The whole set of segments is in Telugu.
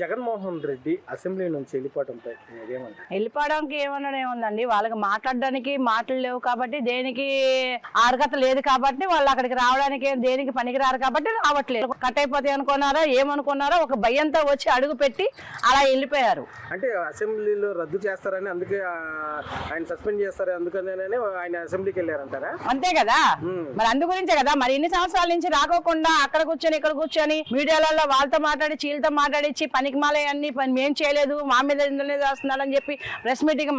జగన్మోహన్ రెడ్డి అసెంబ్లీ నుంచి వెళ్ళిపోవడంపై ఏమంటారు? వెళ్ళిపోవడానికి ఏమన్నా ఏముందండి, వాళ్ళకి మాట్లాడడానికి మాటలు లేవు కాబట్టి, దేనికి అర్హత లేదు కాబట్టి వాళ్ళు అక్కడికి రావడానికి దేనికి పనికిరారు కాబట్టి రావట్లేదు. కట్ అయిపోతాయి అనుకున్నారా ఏమనుకున్నారో ఒక భయంతో వచ్చి అడుగు పెట్టి అలా వెళ్ళిపోయారు. అంటే అసెంబ్లీలో రద్దు చేస్తారని అందుకే ఆయన సస్పెండ్ చేస్తారు అందుకనే ఆయన అసెంబ్లీకి వెళ్ళారంటారా? అంతే కదా, మరి అందు గురించే కదా. మరి ఇన్ని సంవత్సరాల నుంచి రాకోకుండా అక్కడ కూర్చొని ఇక్కడ కూర్చొని మీడియాలలో వాళ్ళతో మాట్లాడి చీలతో మాట్లాడించి పనికి మాలే అన్ని మేం చేయలేదు మా మీద చేస్తున్నాడని చెప్పి ప్రెస్ మీటింగ్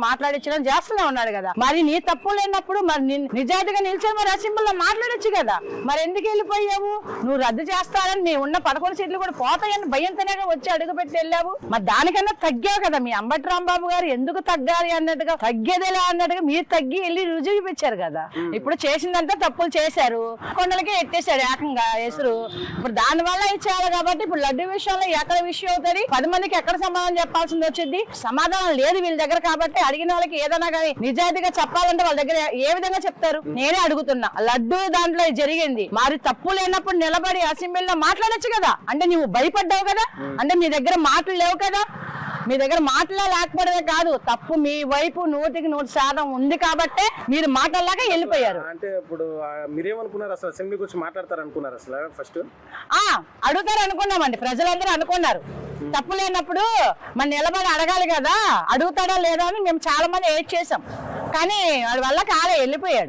మాట్లాడించడం చేస్తూనే ఉన్నాడు కదా. మరి నీ తప్పు లేనప్పుడు మరి నిజాయితీగా నిలిచే మరి అసెంబ్లీలో మాట్లాడొచ్చు కదా. మరి ఎందుకు వెళ్ళిపోయావు? నువ్వు రద్దు చేస్తారని నీ ఉన్న 11 సీట్లు కూడా పోతాయని భయంతోనే వచ్చి అడుగు పెట్టి వెళ్ళావు. మరి దానికన్నా తగ్గావు కదా. మీ అంబటి రాంబాబు గారు ఎందుకు తగ్గాలి అన్నట్టుగా, తగ్గేదేలే అన్నట్టుగా మీరు తగ్గి వెళ్ళి రుజువు చూపించారు కదా. ఇప్పుడు చేసిందంతా తప్పులు చేశారు, కొండలకే ఎట్టేశాడు ఏకంగా ఎసురు. ఇప్పుడు దాని వల్ల ఇచ్చేయాలి కాబట్టి ఇప్పుడు లడ్డు విషయంలో ఎక్కడ విషయం అవుతుంది, 10 మందికి ఎక్కడ సమాధానం చెప్పాల్సింది వచ్చింది. సమాధానం లేదు వీళ్ళ దగ్గర కాబట్టి అడిగిన వాళ్ళకి ఏదైనా కానీ నిజాయితీగా చెప్పాలంటే వాళ్ళ దగ్గర ఏ విధంగా చెప్తారు? నేనే అడుగుతున్నా. లడ్డు దాంట్లో జరిగింది, మరి తప్పు లేనప్పుడు నిలబడి అసెంబ్లీలో మాట్లాడొచ్చు కదా. అంటే నువ్వు భయపడ్డావు కదా, అంటే మీ దగ్గర మాటలు లేవు కదా. మీ దగ్గర మాటలా లేకపోవడమే కాదు, తప్పు మీ వైపు 100% ఉంది కాబట్టే మీరు మాటల్లాగా వెళ్ళిపోయారు. అంటే ఇప్పుడు మీరేమనుకున్నారు? అసలు అసెంబ్లీ గురించి మాట్లాడతారు అనుకున్నారు? అసలు ఫస్ట్ అడుగుతారు అనుకున్నామండి, ప్రజలందరూ అనుకున్నారు. తప్పు లేనప్పుడు మన నిలబడి అడగాలి కదా, అడుగుతాడా లేదా అని మేము చాలా మంది వెయిట్ చేసాం. కానీ వాడి వల్ల కాలే వెళ్ళిపోయాడు.